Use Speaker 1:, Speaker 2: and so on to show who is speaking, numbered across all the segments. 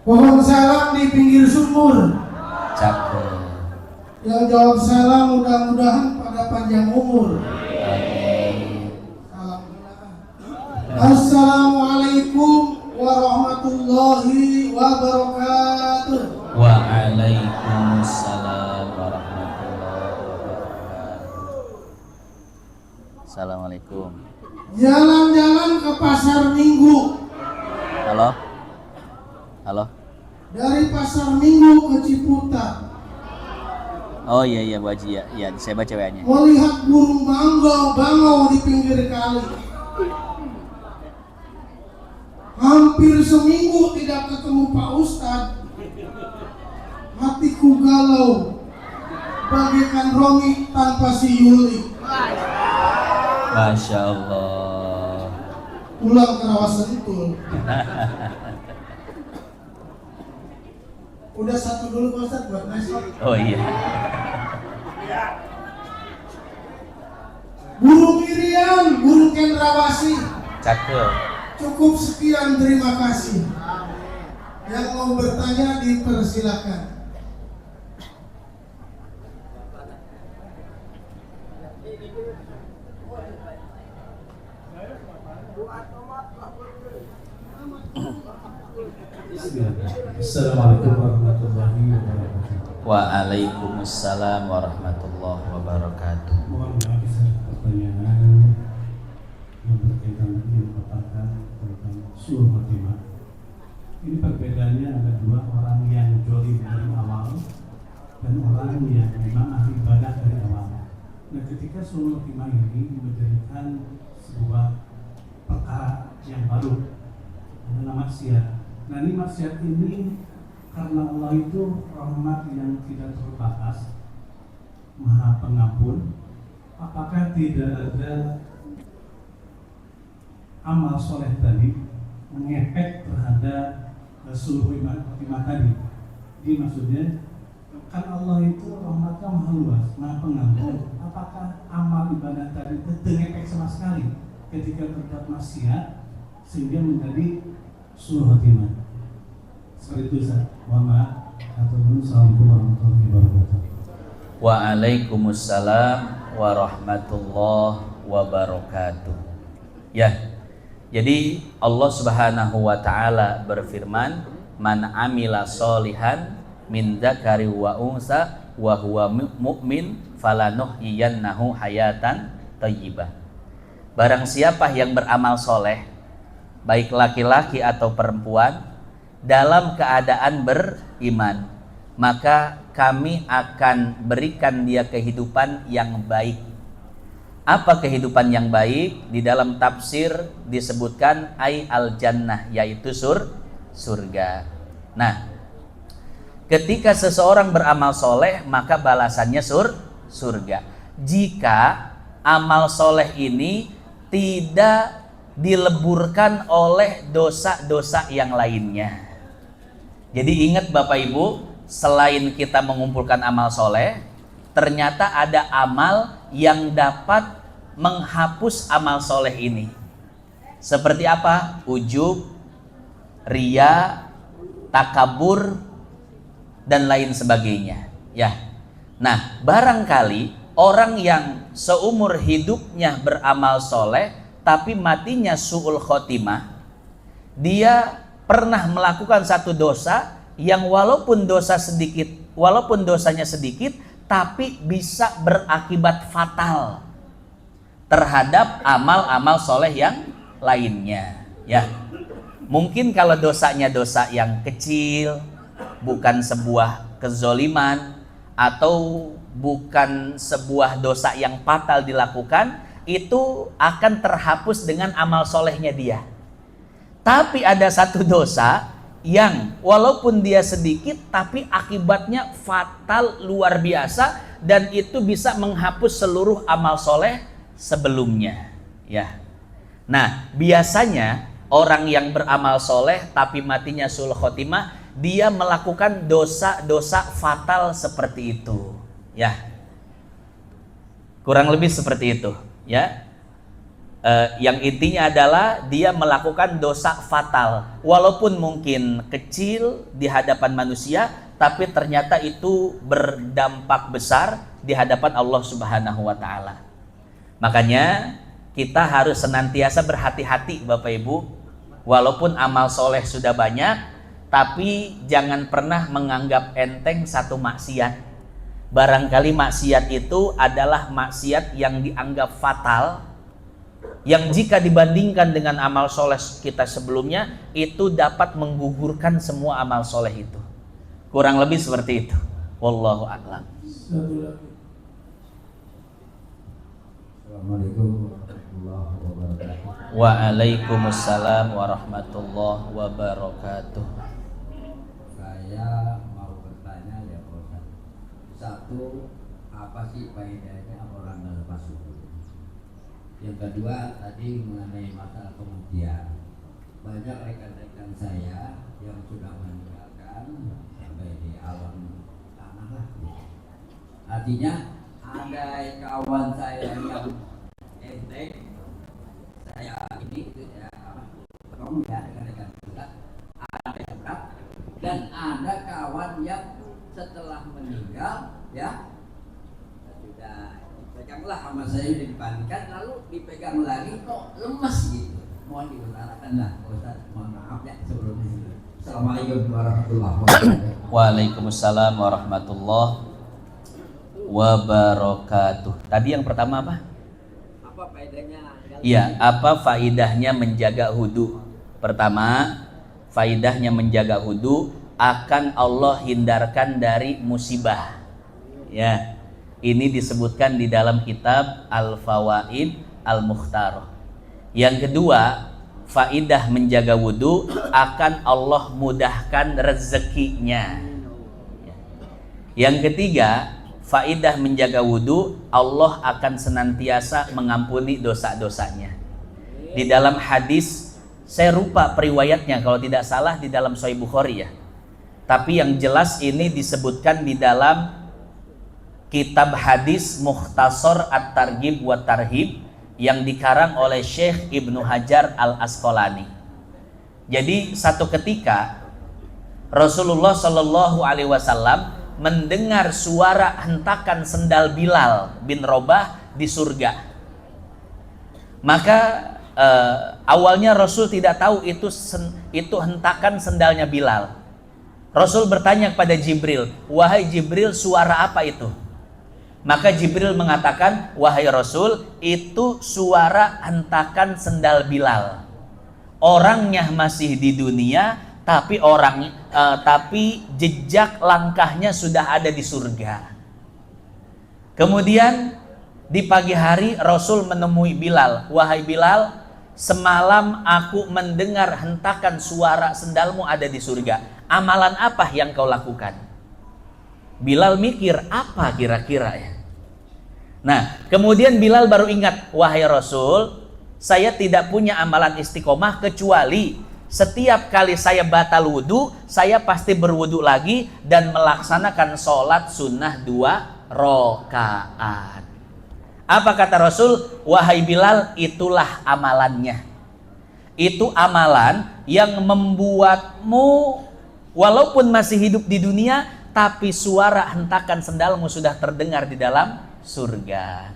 Speaker 1: Pohon salam di pinggir sumur.
Speaker 2: Cakep.
Speaker 1: Yang jawab salam mudah-mudahan pada panjang umur.
Speaker 2: Amin.
Speaker 1: Assalamualaikum warahmatullahi wabarakatuh.
Speaker 2: Waalaikumsalam warahmatullahi wabarakatuh. Assalamualaikum.
Speaker 1: Jalan-jalan ke pasar Minggu.
Speaker 2: Halo. Halo.
Speaker 1: Dari pasar Minggu ke Ciputat.
Speaker 2: Oh iya Bu Haji ya. Iya, saya baca WA-nya.
Speaker 1: Melihat burung bangau di pinggir kali. Hampir seminggu tidak ketemu Pak Ustadz. Hatiku galau bagaikan Romi tanpa si Yuli.
Speaker 2: Masya Allah.
Speaker 1: Pulang ke Rawas Sentul. Udah satu dulu Pak Ustadz buat besok.
Speaker 2: Oh iya.
Speaker 1: Burung Irian, burung cendrawasih.
Speaker 2: Cakep.
Speaker 1: Cukup sekian, terima kasih. Yang mau bertanya dipersilakan.
Speaker 3: Assalamualaikum warahmatullahi wabarakatuh.
Speaker 2: Waalaikumsalam warahmatullahi wabarakatuh.
Speaker 3: Mohon maaf bisa pertanyaan yang berkaitan dengan katakan tentang suul khotimah. Ini perbedaannya ada dua, orang yang jolim dari awal dan orang yang memang ahli ibadah dari awal. Nah, ketika suul khotimah ini menjadikan sebuah perkara yang baru, adalah maksiat. Nah, ini maksiat ini karena Allah itu rahmat yang tidak terbatas, Maha Pengampun. Apakah tidak ada amal soleh tadi mengefek terhadap seluruh khotimah tadi? Jadi maksudnya kan Allah itu rahmatnya maha luas, Maha Pengampun. Apakah amal ibadah tadi itu mengefek sama sekali ketika berbuat maksiat sehingga menjadi suul khotimah? Seperti itu Ustaz. Mohon maaf. Assalamualaikum warahmatullahi wabarakatuh.
Speaker 2: Waalaikumsalam warahmatullahi wabarakatuh. Ya. Jadi Allah Subhanahu wa taala berfirman, "Man amila sholihan min dzakari wa unsa wa huwa mu'min falanuhyiyannahu hayatan thayyibah." Barang siapa yang beramal soleh, baik laki-laki atau perempuan, dalam keadaan beriman, maka kami akan berikan dia kehidupan yang baik. Apa kehidupan yang baik? Di dalam tafsir disebutkan ay al jannah, yaitu surga. Nah, ketika seseorang beramal soleh, maka balasannya surga. Jika amal soleh ini tidak dileburkan oleh dosa-dosa yang lainnya. Jadi ingat Bapak Ibu, selain kita mengumpulkan amal soleh, ternyata ada amal yang dapat menghapus amal soleh ini. Seperti apa? Ujub, ria, takabur, dan lain sebagainya. Ya. Nah, barangkali orang yang seumur hidupnya beramal soleh, tapi matinya su'ul khotimah, dia pernah melakukan satu dosa yang walaupun dosanya sedikit, tapi bisa berakibat fatal terhadap amal-amal soleh yang lainnya. Ya, mungkin kalau dosanya dosa yang kecil, bukan sebuah kezoliman atau bukan sebuah dosa yang fatal dilakukan, itu akan terhapus dengan amal solehnya dia. Tapi ada satu dosa yang walaupun dia sedikit tapi akibatnya fatal luar biasa, dan itu bisa menghapus seluruh amal soleh sebelumnya. Ya. Nah, biasanya orang yang beramal soleh tapi matinya su'ul khotimah, dia melakukan dosa-dosa fatal seperti itu. Ya. Kurang lebih seperti itu. Ya. Yang intinya adalah dia melakukan dosa fatal, walaupun mungkin kecil di hadapan manusia, tapi ternyata itu berdampak besar di hadapan Allah Subhanahu wa Ta'ala. Makanya kita harus senantiasa berhati-hati Bapak Ibu, walaupun amal soleh sudah banyak, tapi jangan pernah menganggap enteng satu maksiat. Barangkali maksiat itu adalah maksiat yang dianggap fatal, yang jika dibandingkan dengan amal soleh kita sebelumnya, itu dapat menggugurkan semua amal soleh itu. Kurang lebih seperti itu. Wallahu a'lam.
Speaker 4: Assalamualaikum warahmatullahi wabarakatuh.
Speaker 2: Waalaikumsalam warahmatullahi wabarakatuh.
Speaker 4: Saya mau bertanya ya Pak Ustaz. Satu, apa sih faedahnya orang melepas suku? Yang kedua, tadi mengenai masalah pengujian. Banyak rekan-rekan saya yang sudah meninggalkan sampai di alam tanah lah. Artinya ada kawan saya yang enteng, saya ini ya ketemu ya rekan-rekan kita, ada yang berat, dan ada kawan yang setelah meninggal ya sudah dipeganglah sama saya, sudah dibandingkan lalu dipegang lagi kok lemes gitu. Mohon diutarakan lah Ustaz, mohon maaf ya sebelumnya. Assalamualaikum warahmatullahi wabarakatuh.
Speaker 2: Waalaikumsalam warahmatullahi wabarakatuh. Tadi yang pertama apa?
Speaker 4: Apa faedahnya?
Speaker 2: Iya, apa faidahnya menjaga wudu? Pertama, faidahnya menjaga wudu akan Allah hindarkan dari musibah. Ya, ini disebutkan di dalam kitab Al-Fawaid Al-Mukhtarah. Yang kedua, faidah menjaga wudu akan Allah mudahkan rezekinya. Yang ketiga, faidah menjaga wudu, Allah akan senantiasa mengampuni dosa-dosanya. Di dalam hadis, saya lupa periwayatnya, kalau tidak salah di dalam Sahih Bukhari ya. Tapi yang jelas ini disebutkan di dalam kitab hadis Mukhtasar At-Targhib wa Tarhib yang dikarang oleh Syekh Ibnu Hajar Al-Asqalani. Jadi satu ketika Rasulullah Shallallahu Alaihi Wasallam mendengar suara hentakan sendal Bilal bin Rabah di surga. Maka awalnya Rasul tidak tahu itu hentakan sendalnya Bilal. Rasul bertanya kepada Jibril, "Wahai Jibril, suara apa itu?" Maka Jibril mengatakan, "Wahai Rasul, itu suara hentakan sendal Bilal. Orangnya masih di dunia, tapi jejak langkahnya sudah ada di surga." Kemudian di pagi hari Rasul menemui Bilal, "Wahai Bilal, semalam aku mendengar hentakan suara sendalmu ada di surga. Amalan apa yang kau lakukan?" Bilal mikir, apa kira-kira ya? Nah, kemudian Bilal baru ingat, "Wahai Rasul, saya tidak punya amalan istiqomah kecuali setiap kali saya batal wudu, saya pasti berwudu lagi dan melaksanakan sholat sunnah 2 rakaat." Apa kata Rasul? "Wahai Bilal, itulah amalannya. Itu amalan yang membuatmu walaupun masih hidup di dunia, tapi suara hentakan sendalmu sudah terdengar di dalam surga."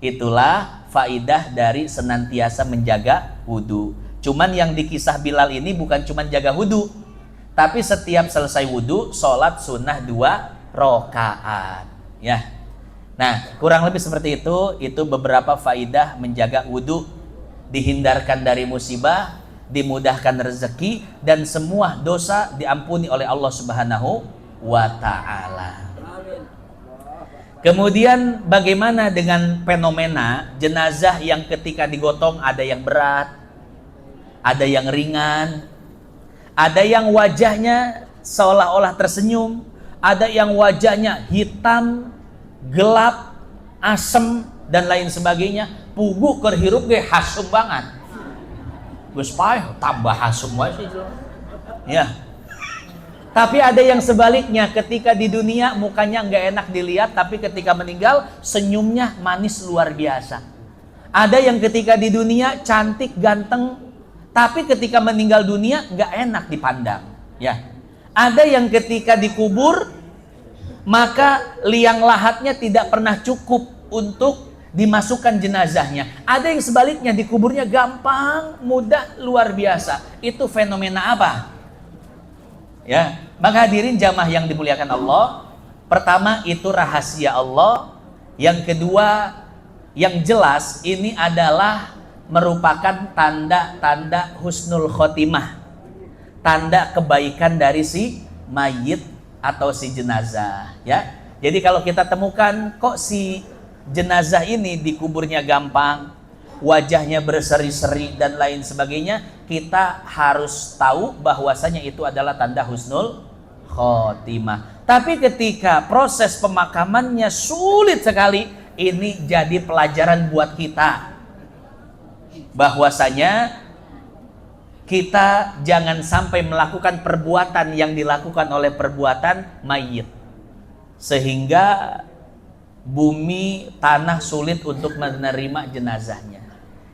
Speaker 2: Itulah faidah dari senantiasa menjaga wudu. Cuman yang di kisah Bilal ini bukan cuma jaga wudu, tapi setiap selesai wudu sholat sunnah 2 rakaat. Ya. Nah, kurang lebih seperti itu. Itu beberapa faidah menjaga wudu. Dihindarkan dari musibah, dimudahkan rezeki, dan semua dosa diampuni oleh Allah Subhanahu wa Ta'ala. Kemudian bagaimana dengan fenomena jenazah yang ketika digotong ada yang berat, ada yang ringan, ada yang wajahnya seolah-olah tersenyum, ada yang wajahnya hitam, gelap, asem, dan lain sebagainya. Pugu kerhirup ge hasum banget. Gus Pai tambah hasum wae sih. Ya. Tapi ada yang sebaliknya, ketika di dunia mukanya nggak enak dilihat, tapi ketika meninggal senyumnya manis luar biasa. Ada yang ketika di dunia cantik, ganteng, tapi ketika meninggal dunia nggak enak dipandang. Ya, ada yang ketika dikubur maka liang lahatnya tidak pernah cukup untuk dimasukkan jenazahnya. Ada yang sebaliknya dikuburnya gampang, mudah, luar biasa. Itu fenomena apa? Ya, maka hadirin jamaah yang dimuliakan Allah, pertama itu rahasia Allah. Yang kedua, yang jelas ini adalah merupakan tanda-tanda husnul khotimah, tanda kebaikan dari si mayit atau si jenazah. Ya, jadi kalau kita temukan kok si jenazah ini dikuburnya gampang, wajahnya berseri-seri dan lain sebagainya, kita harus tahu bahwasanya itu adalah tanda husnul khotimah. Tapi ketika proses pemakamannya sulit sekali, ini jadi pelajaran buat kita bahwasanya kita jangan sampai melakukan perbuatan yang dilakukan oleh perbuatan mayit, sehingga bumi tanah sulit untuk menerima jenazahnya.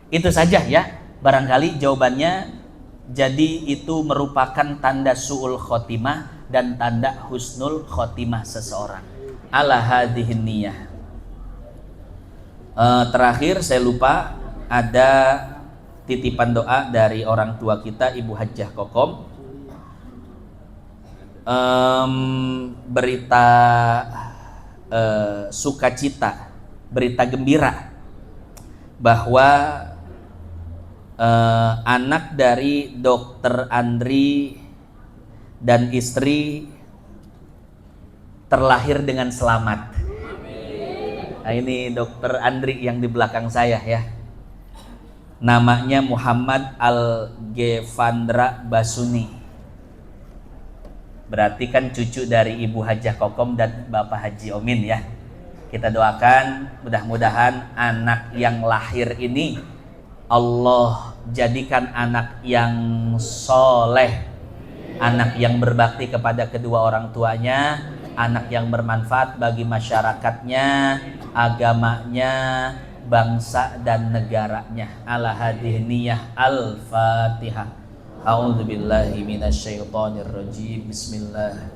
Speaker 2: Itu saja ya, barangkali jawabannya. Jadi itu merupakan tanda su'ul khotimah dan tanda husnul khotimah seseorang. Ala hadhihin niyah. Terakhir saya lupa, ada titipan doa dari orang tua kita, Ibu Hajjah Kokom. Berita sukacita, berita gembira bahwa anak dari Dokter Andri dan istri terlahir dengan selamat. Nah, ini Dokter Andri yang di belakang saya ya. Namanya Muhammad Al-Gefandra Basuni. Berarti kan cucu dari Ibu Hajjah Kokom dan Bapak Haji Omin ya. Kita doakan mudah-mudahan anak yang lahir ini Allah jadikan anak yang soleh, anak yang berbakti kepada kedua orang tuanya, anak yang bermanfaat bagi masyarakatnya, agamanya, bangsa dan negaranya. Ala hadhihi niyah. Al-Fatihah. A'udzubillahi minasyaitonirrajim. Bismillah.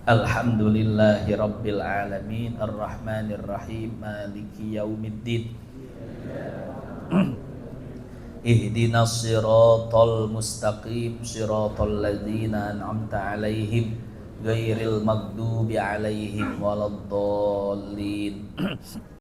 Speaker 2: Alhamdulillahi rabbil alamin, arrahmanirrahim, maliki yaumiddin. Ihdinas siratal mustaqim, siratal ladzina an'amta 'alaihim ghairil maghdubi 'alaihim waladdallin.